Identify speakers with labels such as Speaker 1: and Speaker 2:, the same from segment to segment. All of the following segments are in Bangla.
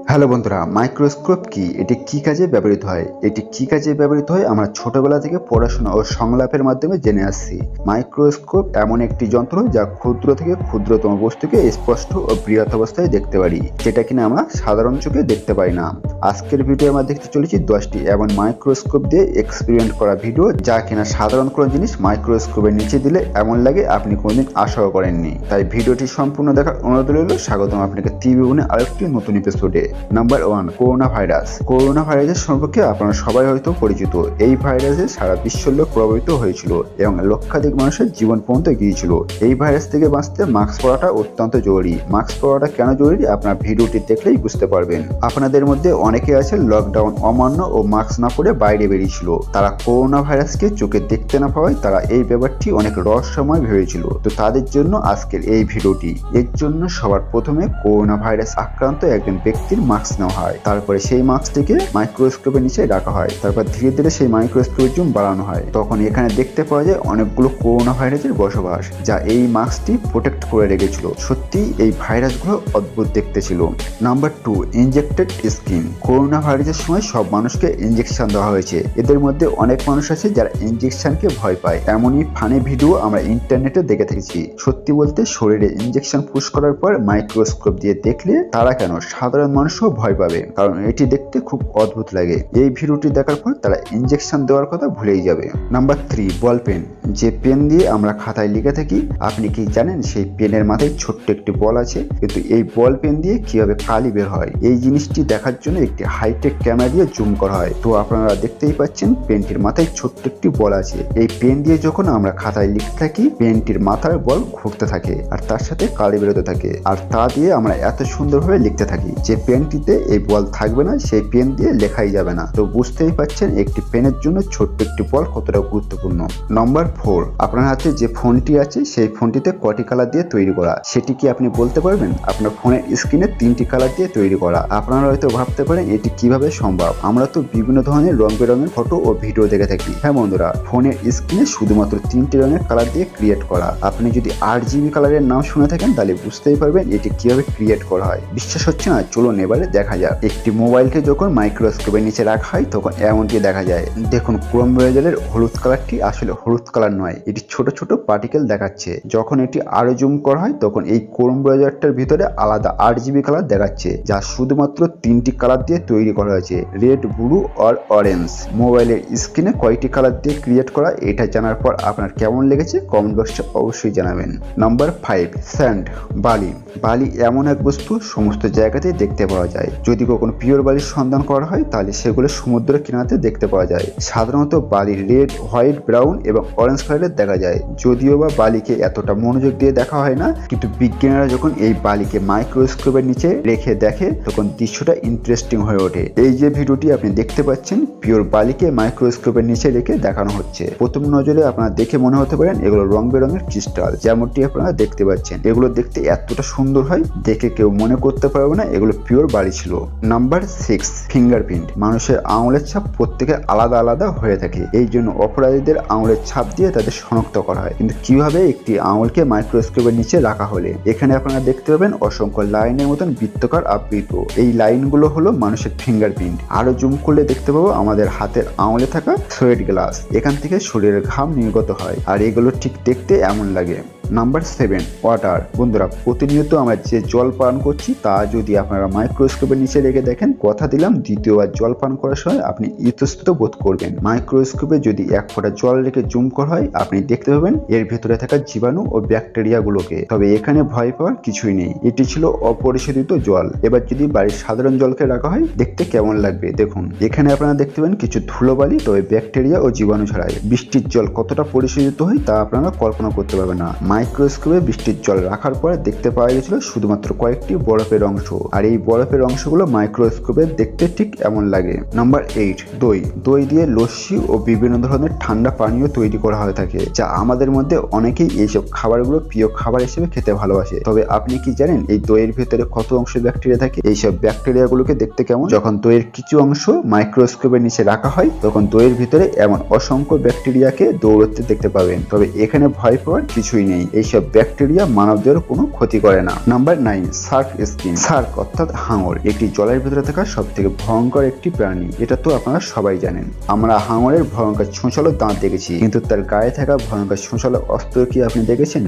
Speaker 1: হ্যালো বন্ধুরা, মাইক্রোস্কোপ কি? এটি কি কাজে ব্যবহৃত হয়? এটি কি কাজে ব্যবহৃত হয় আমরা ছোটবেলা থেকে পড়াশোনা ও সংলাপের মাধ্যমে জেনে আসছি। মাইক্রোস্কোপ এমন একটি যন্ত্র যা ক্ষুদ্র থেকে ক্ষুদ্রতম বস্তুকে স্পষ্ট ও বৃহৎ অবস্থায় দেখতে পারি, যেটা কিনা আমরা সাধারণ চোখে দেখতে পাই না। আজকের ভিডিও আমরা দেখতে চলেছি 10টি এমন মাইক্রোস্কোপ দিয়ে এক্সপেরিমেন্ট করা ভিডিও, যা কিনা সাধারণ কোনো জিনিস মাইক্রোস্কোপের নিচে দিলে এমন লাগে আপনি কোনোদিন আশাও করেননি। তাই ভিডিওটি সম্পূর্ণ দেখার অনুরোধ রইল। স্বাগতম আপনাকে ত্রিভুবনে আরেকটি নতুন এপিসোডে। Number 1, corona virus. করোনা ভাইরাসের সম্পর্কে আপনারা সবাই হয়তো পরিচিত। এই ভাইরাসে সারা বিশ্বের লোক প্রভাবিত হয়েছিল এবং লক্ষাধিক মানুষের জীবন পর্যন্ত গিয়েছিল। এই ভাইরাস থেকে বাঁচতে মাস্ক পরাটা অত্যন্ত জরুরি। মাস্ক পরাটা কেন জরুরি আপনার ভিডিওটি দেখলেই বুঝতে পারবেন। আপনাদের মধ্যে অনেকে আছে লকডাউন অমান্য ও মাস্ক না পরে বাইরে বেরিয়েছিল। তারা করোনা ভাইরাসকে চোখে দেখতে না পাওয়ায় তারা এই ব্যাপারটি অনেক রহস্যময় ভেবেছিল। তো তাদের জন্য আজকের এই ভিডিওটি। এর জন্য সবার প্রথমে করোনা ভাইরাস আক্রান্ত একজন ব্যক্তির মাস্ক নেওয়া হয়। তারপরে সেই মাস্কটিকে মাইক্রোস্কোপের নিচে রাখা হয়। তারপর ধীরে ধীরে সেই মাইক্রোস্কোপের জুম বাড়ানো হয়। তখন এখানে দেখতে পাওয়া যায় অনেকগুলো করোনা ভাইরাসের বসবাস, যা এই মাস্কটি প্রোটেক্ট করে রেখেছিল। সত্যি এই ভাইরাসগুলো অদ্ভুত দেখতে ছিল। Number 2, injected skin. করোনা ভাইরাসের সময় সব মানুষকে ইনজেকশন দেওয়া হয়েছে। এদের মধ্যে অনেক মানুষ আছে যারা ইনজেকশনকে ভয় পায়। এমনই ফানি ভিডিও আমরা ইন্টারনেটে দেখে থাকছি। সত্যি বলতে শরীরে ইনজেকশন পুশ করার পর মাইক্রোস্কোপ দিয়ে দেখলে তারা কেন সাধারণ মানুষও ভয় পাবে, কারণ এটি দেখতে খুব অদ্ভুত লাগে। এই ভিডিওটি দেখার পর তারা ইনজেকশন দেওয়ার কথা ভুলেই যাবে। Number 3, ball pen. যে পেন দিয়ে আমরা খাতায় লিখে থাকি, আপনি কি জানেন সেই পেনের মাথায় ছোট্ট একটি বল আছে? কিন্তু এই বল পেন দিয়ে কিভাবে কালি বের হয়, এই জিনিসটি দেখার জন্য একটি হাইটেক ক্যামেরা দিয়ে জুম করা হয়। তো আপনারা দেখতেই পাচ্ছেন পেনটির মাথায় ছোট্ট একটি বল আছে। এই পেন দিয়ে যখন আমরা খাতায় লিখতে থাকি, পেনটির মাথার বল ঘুরতে থাকে আর তার সাথে কালি বেরোতে থাকে, আর তা দিয়ে আমরা এত সুন্দরভাবে লিখতে থাকি। যে পেনটিতে এই বল থাকবে না, সেই পেন দিয়ে লেখাই যাবে না। তো বুঝতেই পাচ্ছেন একটি পেনের জন্য ছোট্ট একটি বল কতটা গুরুত্বপূর্ণ। নাম্বার 4, আপনার হাতে যে ফোনটি আছে সেই ফোনটিতে কটি কালার দিয়ে তৈরি করা, সেটি কি আপনি বলতে পারবেন? আপনার ফোনের স্ক্রিনে 3টি কালার দিয়ে তৈরি করা। আপনারা হয়তো ভাবতে পারেন এটি কিভাবে সম্ভব। আমরা তো বিভিন্ন ধরনের রং বেরঙের ফটো ও ভিডিও দেখে থাকি। হ্যাঁ বন্ধুরা, ফোনের স্ক্রিনে শুধুমাত্র 3টি রঙের কালার দিয়ে ক্রিয়েট করা। আপনি যদি RGB কালারের নাম শুনে থাকেন তাহলে বুঝতেই পারবেন এটি কিভাবে ক্রিয়েট করা হয়। বিশ্বাস হচ্ছে না? চলুন এবারে দেখা যাক। একটি মোবাইলকে যখন মাইক্রোস্কোপের নিচে রাখা হয় তখন এমনটি দেখা যায়। দেখুন, ক্রোম ব্রাউজারের হলুদ কালারটি আসলে হলুদ কালার নয়, এটি ছোট ছোট পার্টিকেল দেখাচ্ছে। যখন এটি আরো জুম করা হয় তখন এই ক্রোম ব্রাউজারটার ভিতরে আলাদা RGB কালার দেখাচ্ছে, যা শুধুমাত্র 3টি কালার দিয়ে তৈরি করা হয়েছে, রেড, ব্লু আর অরেঞ্জ। মোবাইলের স্ক্রিনে কয়টি কালার দিয়ে ক্রিয়েট করা, এটা জানার পর আপনার কেমন লেগেছে কমেন্ট বক্সে অবশ্যই জানাবেন। Number 5, sand. বালি। বালি এমন এক বস্তু সমস্ত জায়গাতেই দেখতে পাওয়া যায়। যদি কখনো পিওর বালির সন্ধান করা হয় তাহলে সেগুলো সমুদ্রের কিনারাতে দেখতে পাওয়া যায়। সাধারণত বালি রেড, হোয়াইট, ব্রাউন এবং অরেঞ্জ কালারের দেখা যায়। যদিও বা বালিকে এতটা মনোযোগ দিয়ে দেখা হয় না, কিন্তু বিজ্ঞানীরা যখন এই বালিকে মাইক্রোস্কোপের নিচে রেখে দেখে তখন দৃশ্যটা ইন্টারেস্টিং হয়ে ওঠে। এই যে ভিডিওটি আপনি দেখতে পাচ্ছেন, পিওর বালিকে মাইক্রোস্কোপের নিচে রেখে দেখানো হচ্ছে। প্রথম নজরে আপনারা দেখে মনে হতে পারেন এগুলো রং বেরঙের ক্রিস্টাল, যেমনটি আপনারা দেখতে পাচ্ছেন। এগুলো দেখতে এতটা সুন্দর হয়, দেখে কেউ মনে করতে পারবে না এগুলো পিওর বালি ছিল। Number 6, fingerprint. মানুষের আঙুলের ছাপ প্রত্যেকের আলাদা আলাদা হয়ে থাকে। এই জন্য অপরাধীদের আঙুলের ছাপ দিয়ে তাদের শনাক্ত করা হয়। কিন্তু কিভাবে একটি আঙুলকে মাইক্রোস্কোপের নিচে রাখা হলে? এখানে আপনারা দেখতে পাবেন অসংখ্য লাইনের মতন বৃত্তকার আবৃত। এই লাইনগুলো হলো মানুষের ফিঙ্গারপ্রিন্ট। আরো জুম করলে দেখতে পাবো আমাদের হাতের আঙুলে থাকা সোয়েট গ্লাস। এখান থেকে শরীরের ঘাম নির্গত হয়, আর এগুলো ঠিক দেখতে এমন লাগে। Number 7, water. বন্ধুরা, প্রতিনিয়ত আমরা যে জল পান করছি তা যদি আপনারা মাইক্রোস্কোপের নিচে রেখে দেখেন, কথা দিলাম দ্বিতীয়বার জল পান করার সময় আপনি ইতস্তত বোধ করবেন। মাইক্রোস্কোপে যদি 1 ফোঁটা জল রেখে জুম করা হয় আপনি দেখতে পাবেন এর ভেতরে থাকা জীবাণু ও ব্যাকটেরিয়া গুলোকে। তবে এখানে ভয় পাওয়ার কিছুই নেই, এটি ছিল অপরিশোধিত জল। এবার যদি বাড়ির সাধারণ জলকে রাখা হয় দেখতে কেমন লাগবে দেখুন। এখানে আপনারা দেখতে পাবেন কিছু ধুলোবালি, তবে ব্যাকটেরিয়া ও জীবাণু ছাড়াই। বৃষ্টির জল কতটা পরিশোধিত হয় তা আপনারা কল্পনা করতে পারবেন না। মাইক্রোস্কোপে বৃষ্টির জল রাখার পরে দেখতে পাওয়া গেছিল শুধুমাত্র কয়েকটি বরফের অংশ, আর এই বরফের অংশগুলো মাইক্রোস্কোপে দেখতে ঠিক এমন লাগে। নাম্বার 8, দই। দই দিয়ে লস্যি ও বিভিন্ন ধরনের ঠান্ডা পানীয় তৈরি করা হয়ে থাকে, যা আমাদের মধ্যে অনেকেই এইসব খাবারগুলো প্রিয় খাবার হিসেবে খেতে ভালোবাসে। তবে আপনি কি জানেন এই দইয়ের ভেতরে কত অংশ ব্যাকটেরিয়া থাকে? এইসব ব্যাকটেরিয়াগুলোকে দেখতে কেমন? যখন দইয়ের কিছু অংশ মাইক্রোস্কোপের নিচে রাখা হয় তখন দইয়ের ভিতরে এমন অসংখ্য ব্যাকটেরিয়াকে দৌড়তে দেখতে পাবেন। তবে এখানে ভয় পাওয়ার কিছুই নেই, এইসব ব্যাকটেরিয়া মানবদের কোনো ক্ষতি করে না। Number 9, Shark skin. শার্ক অর্থাৎ হাঙর একটি জলের ভিতরে থাকা সব থেকে ভয়ঙ্কর একটি প্রাণী। এটা তো আপনারা সবাই জানেন। আমরা হাঙরের ভয়ঙ্কর ছোঁচালো দাঁত দেখেছি, কিন্তু তার গায়ে থাকা ভয়ঙ্কর ছোঁচালো অস্ত্র কি আপনি দেখেছেন?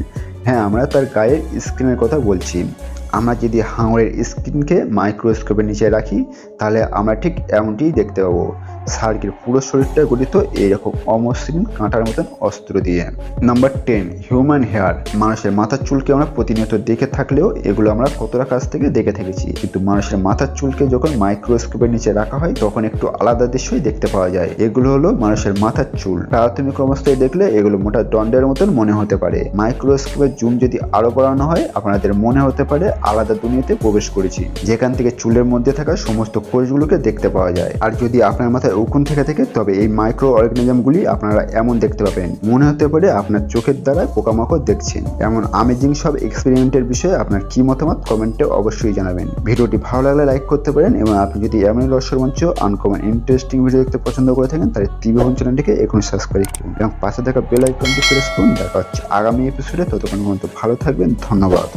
Speaker 1: হ্যাঁ, আমরা তার গায়ের স্কিনের কথা বলছি। আমরা যদি হাঙরের স্কিনকে মাইক্রোস্কোপের নিচে রাখি তাহলে আমরা ঠিক এমনটিই দেখতে পাবো। শার্কের পুরো শরীরটা গঠিত এইরকম অমসৃণ কাঁটার মতন অস্ত্র দিয়ে। Number 10, human hair. মানুষের মাথার চুলকে আমরা প্রতিনিয়ত দেখে থাকলেও এগুলো আমরা কতটা কাছ থেকে দেখে থেকেছি, কিন্তু মানুষের মাথার চুলকে যখন মাইক্রোস্কোপের নিচে রাখা হয় তখন একটু আলাদা দৃশ্যই দেখতে পাওয়া যায়। এগুলো হলো মানুষের মাথার চুল। প্রাথমিক অবস্থায় দেখলে এগুলো মোটা দণ্ডের মতন মনে হতে পারে। মাইক্রোস্কোপের জুম যদি আরো বাড়ানো হয় আপনাদের মনে হতে পারে আলাদা দুনিয়াতে প্রবেশ করেছি, যেখান থেকে চুলের মধ্যে থাকা সমস্ত কোষগুলোকে দেখতে পাওয়া যায়। আর যদি আপনার মাথায় উকুন থেকে থাকে তবে এই মাইক্রো অর্গানিজমগুলি আপনারা এমন দেখতে পাবেন, মনে হতে পারে আপনার চোখের দ্বারা পোকামাকড় দেখছেন। এমন আমেজিং সব এক্সপেরিমেন্টের বিষয়ে আপনার কি মতামত কমেন্টে অবশ্যই জানাবেন। ভিডিওটি ভালো লাগলে লাইক করতে পারেন, এবং আপনি যদি এমন রহস্যমঞ্চ আনকমন ইন্টারেস্টিং ভিডিও দেখতে পছন্দ করে থাকেন তাহলে ত্রিভুবন চ্যানেলটিকে এখনই সাবস্ক্রাইব করুন এবং পাশে থাকা বেল আইকনটি প্রেস করুন। দেখা হচ্ছে আগামী এপিসোডে। ততক্ষণ পর্যন্ত ভালো থাকবেন। ধন্যবাদ।